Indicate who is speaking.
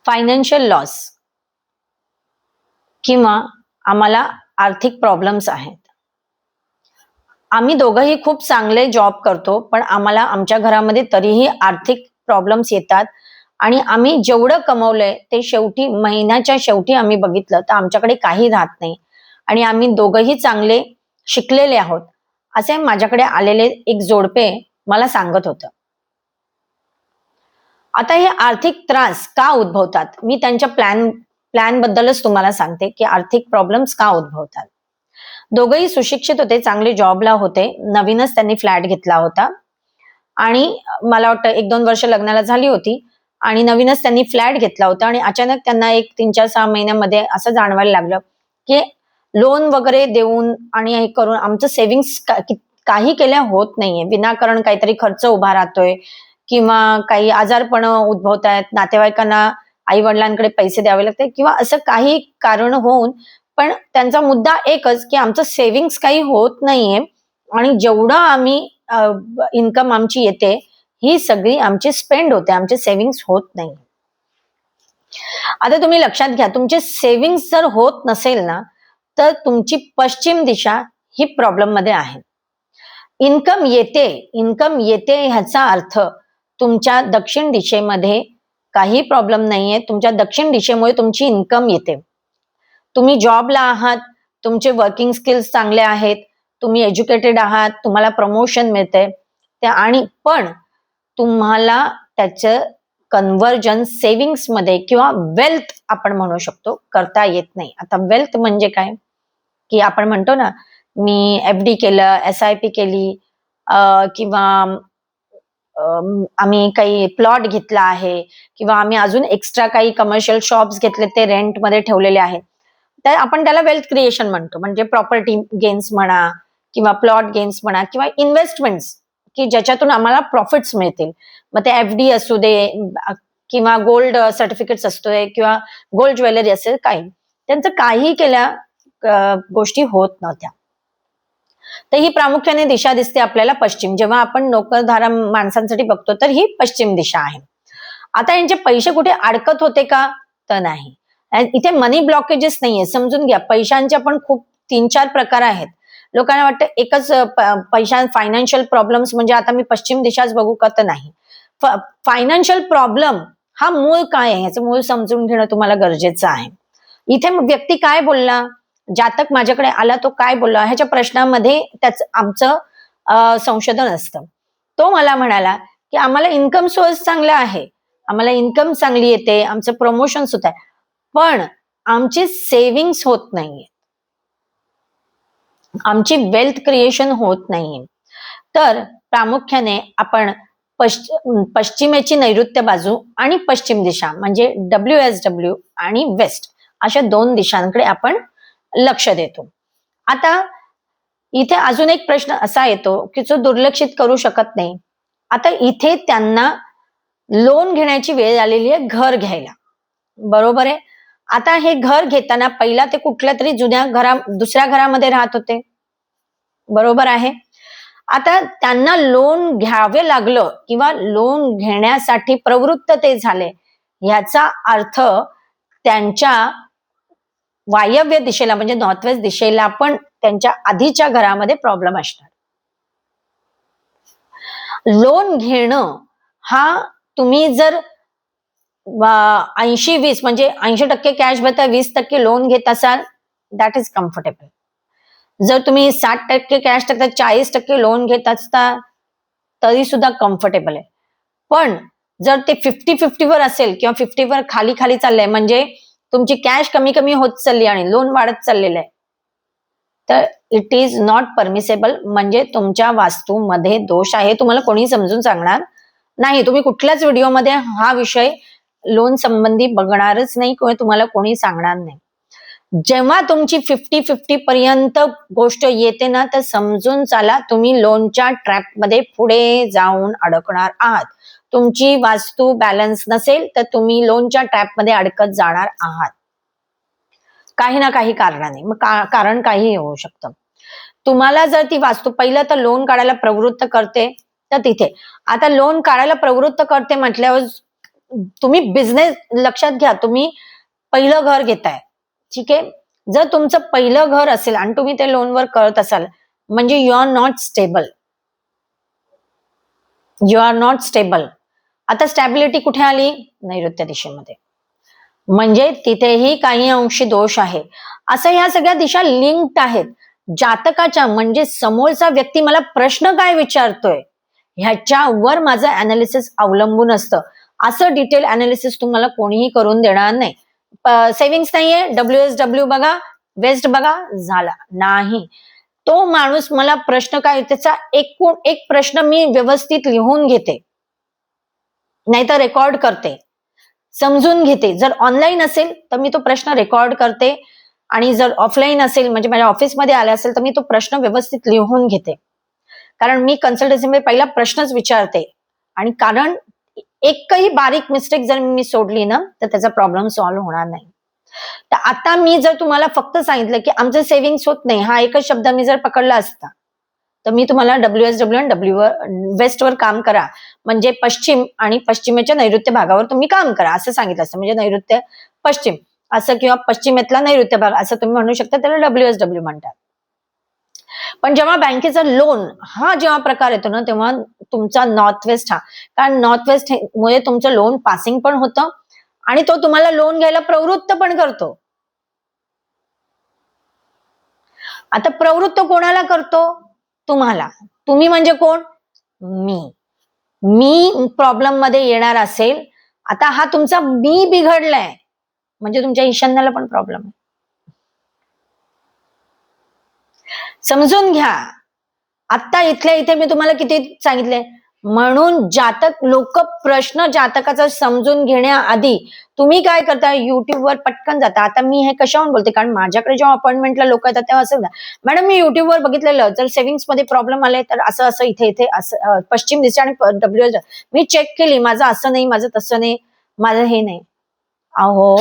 Speaker 1: Financial loss किंवा आम्हाला आर्थिक प्रॉब्लेम्स आहेत. आम्ही दोघंही खूप चांगले जॉब करतो, पण आम्हाला आमच्या घरामध्ये तरीही आर्थिक प्रॉब्लेम्स येतात आणि आम्ही जेवढं कमवलंय ते शेवटी महिन्याच्या शेवटी आम्ही बघितलं तर आमच्याकडे काही राहत नाही आणि आम्ही दोघंही चांगले शिकलेले आहोत, असे माझ्याकडे आलेले एक जोडपे मला सांगत होतं. आता हे आर्थिक त्रास का उद्भवतात, मी त्यांच्या प्लॅन बद्दलच तुम्हाला सांगते की आर्थिक प्रॉब्लेम्स का उद्भवतात. दोघंही सुशिक्षित होते, चांगले जॉबला होते, नवीनच त्यांनी फ्लॅट घेतला होता आणि मला वाटतं 1-2 वर्ष लग्नाला झाली होती आणि नवीनच त्यांनी फ्लॅट घेतला होता आणि अचानक त्यांना एक 3-4-6 महिन्यामध्ये असं जाणवायला लागलं की लोन वगैरे देऊन आणि हे करून आमचं सेव्हिंग्स काही केल्या होत नाहीये. विनाकारण काहीतरी खर्च उभा राहतोय किंवा काही आजारपण उद्भवत आहेत, नातेवाईकांना आई वडिलांकडे पैसे द्यावे लागते किंवा असं काही कारण होऊन, पण त्यांचा मुद्दा एकच की आमचं सेव्हिंग्स काही होत नाहीये आणि जेवढं आम्ही इन्कम आमची येते ही सगळी आमची स्पेंड होते, आमचे सेव्हिंग्स होत नाही. आता तुम्ही लक्षात घ्या, तुमचे सेव्हिंग्स जर होत नसेल ना, तर तुमची पश्चिम दिशा ही प्रॉब्लेम मध्ये आहे. इन्कम येते ह्याचा अर्थ तुमच्या दक्षिण दिशेमध्ये काही प्रॉब्लेम नाहीये. तुमच्या दक्षिण दिशेमुळे तुमची इन्कम येते. तुम्ही जॉबला आहात, तुमचे वर्किंग स्किल्स चांगले आहेत, तुम्ही एज्युकेटेड आहात, तुम्हाला प्रमोशन मिळते आणि पण तुम्हाला त्याचं कन्व्हर्जन सेव्हिंग्स मध्ये किंवा वेल्थ आपण म्हणू शकतो करता येत नाही. आता वेल्थ म्हणजे काय की आपण म्हणतो ना, मी FD केलं, SIP केली किंवा आम्ही काही प्लॉट घेतला आहे किंवा आम्ही अजून एक्स्ट्रा काही कमर्शियल शॉप्स घेतले, ते रेंटमध्ये ठेवलेले आहेत, तर आपण त्याला वेल्थ क्रिएशन म्हणतो. म्हणजे प्रॉपर्टी गेन्स म्हणा किंवा प्लॉट गेन्स म्हणा किंवा इन्व्हेस्टमेंट्स की ज्याच्यातून आम्हाला प्रॉफिट्स मिळतील. मग ते FD असू दे किंवा गोल्ड सर्टिफिकेट्स असू दे किंवा गोल्ड ज्वेलरी असेल, काही त्यांचं काही केल्या गोष्टी होत नव्हत्या. तर ही प्रामुख्याने दिशा दिसते आपल्याला पश्चिम. जेव्हा आपण नोकरधारा माणसांसाठी बघतो तर ही पश्चिम दिशा आहे. आता यांचे पैसे कुठे अडकत होते का, तर नाही. इथे मनी ब्लॉकेजेस नाहीये. समजून घ्या, पैशांचे पण खूप 3-4 प्रकार आहेत. लोकांना वाटतं एकच फायनान्शियल प्रॉब्लेम्स म्हणजे आता मी पश्चिम दिशाच बघू का, तर नाही. फायनान्शियल प्रॉब्लेम हा मूळ काय आहे ह्याचं मूळ समजून घेणं तुम्हाला गरजेचं आहे. इथे व्यक्ती काय बोलला, जातक माझ्याकडे आला तो काय बोलला, ह्याच्या प्रश्नामध्ये त्याच आमचं संशोधन असतं. तो मला म्हणाला की आम्हाला इन्कम सोर्स चांगला आहे, आम्हाला इन्कम चांगली येते, आमचं प्रमोशन होत आहे, पण आमची सेव्हिंग्स होत नाहीये, आमची वेल्थ क्रिएशन होत नाहीये. तर प्रामुख्याने आपण पश्चिमेची नैऋत्य बाजू आणि पश्चिम दिशा म्हणजे WSW आणि वेस्ट अशा 2 दिशांकडे आपण लक्ष देतो. आता इथे अजून एक प्रश्न असा येतो की जो दुर्लक्षित करू शकत नाही. आता इथे त्यांना लोन घेण्याची वेळ आलेली आहे घर घ्यायला, बरोबर आहे. आता हे घर घेताना पहिला ते कुठल्या तरी दुसऱ्या घरामध्ये राहत होते, बरोबर आहे. आता त्यांना लोन घ्यावे लागलं किंवा लोन घेण्यासाठी प्रवृत्त ते झाले, ह्याचा अर्थ त्यांच्या वायव्य दिशेला म्हणजे नॉर्थ वेस्ट दिशेला पण त्यांच्या आधीच्या घरामध्ये प्रॉब्लेम असणार. लोन घेणं हा तुम्ही जर 80-20 म्हणजे 80% कॅश भरता 20% लोन घेत असाल, दॅट इज कम्फर्टेबल. जर तुम्ही 60% कॅश टाकता 40% लोन घेत असता तरी सुद्धा कम्फर्टेबल आहे. पण जर ते 50-50 वर असेल किंवा 50 वर खाली खाली चाललंय, म्हणजे तुमची कॅश कमी कमी होत चालली आणि लोन वाढत चाललेलं आहे, तर इट इज नॉट परमिसेबल. म्हणजे तुमच्या वास्तूमध्ये दोष आहे. तुम्हाला कोणी समजून सांगणार नाही, तुम्ही कुठल्याच व्हिडिओमध्ये हा विषय लोन संबंधी बघणारच नाही किंवा तुम्हाला कोणी सांगणार नाही. जेव्हा तुमची 50-50 पर्यंत गोष्ट येते ना, तर समजून चाला तुम्ही लोनच्या ट्रॅपमध्ये पुढे जाऊन अडकणार आहात. तुमची वास्तू बॅलन्स नसेल तर तुम्ही लोनच्या ट्रॅपमध्ये अडकत जाणार आहात, काही ना काही कारणाने. मग कारण काही होऊ शकतं. तुम्हाला जर ती वास्तू पहिलं तर लोन काढायला प्रवृत्त करते, तर तिथे आता लोन काढायला प्रवृत्त करते म्हटल्यावर तुम्ही बिझनेस लक्षात घ्या, तुम्ही पहिलं घर घेताय, ठीक आहे. जर तुमचं पहिलं घर असेल आणि तुम्ही ते लोनवर करत असाल, म्हणजे you are not stable. You are not stable. आता स्टॅबिलिटी कुठे आली? नैऋत्य दिशेमध्ये. म्हणजे तिथेही काही अंशी दोष आहे. असं ह्या सगळ्या दिशा लिंक्ड आहेत. जातकाच्या म्हणजे समोरचा व्यक्ती मला प्रश्न काय विचारतोय ह्याच्यावर माझं अनालिसिस अवलंबून असतं. असं डिटेल अनालिसिस तुम्हाला कोणीही करून देणार नाही. सेव्हिंग्स नाहीये, WSW बघा, वेस्ट बघा, झाला नाही. तो माणूस मला प्रश्न काय, त्याचा एकूण एक प्रश्न मी व्यवस्थित लिहून घेते, नाहीतर रेकॉर्ड करते, समजून घेते. जर ऑनलाईन असेल तर मी तो प्रश्न रेकॉर्ड करते, आणि जर ऑफलाईन असेल म्हणजे माझ्या ऑफिसमध्ये आला असेल तर मी तो प्रश्न व्यवस्थित लिहून घेते. कारण मी कन्सल्टन्सीमध्ये पहिला प्रश्नच विचारते, आणि कारण एकही बारीक मिस्टेक जर मी सोडली ना तर त्याचा प्रॉब्लेम सॉल्व्ह होणार नाही. तर आता मी जर तुम्हाला फक्त सांगितलं की आमचं सेव्हिंग्स होत नाही, हा एकच शब्द मी जर पकडला असता, तर मी तुम्हाला WSW आणि वेस्टवर काम करा, म्हणजे पश्चिम आणि पश्चिमेच्या नैऋत्य भागावर तुम्ही काम करा असं सांगितलं असतं. म्हणजे नैऋत्य पश्चिम असं, किंवा पश्चिमेतला नैऋत्य भाग असं तुम्ही म्हणू शकता, त्याला WSW म्हणतात. पण जेव्हा बँकेचा लोन हा जेव्हा प्रकार येतो ना, तेव्हा तुमचा नॉर्थ वेस्ट हा, कारण नॉर्थ वेस्ट मुळे तुमचं लोन पासिंग पण होतं आणि तो तुम्हाला लोन घ्यायला प्रवृत्त पण करतो. आता प्रवृत्त कोणाला करतो? तुम्हाला. तुम्ही म्हणजे कोण? मी प्रॉब्लेम मध्ये येणार असेल, आता हा तुमचा मी बिघडलाय म्हणजे तुमच्या ईशान्याला पण प्रॉब्लेम आहे. समजून घ्या. आता इथल्या इथे मी तुम्हाला किती सांगितले. म्हणून जातक लोक प्रश्न जातकाचा समजून घेण्याआधी तुम्ही काय करता, युट्यूबवर पटकन जाता. आता मी हे कशावरून बोलते, कारण माझ्याकडे जेव्हा अपॉइंटमेंटला लोक येतात तेव्हा असं ना, मॅडम मी युट्यूबवर बघितलेलं, जर सेव्हिंग्स मध्ये प्रॉब्लेम आले तर असं असं इथे इथे असं पश्चिम दिशा आणि WS मी चेक केली, माझं असं नाही, माझं तसं नाही, माझं हे नाही. अहो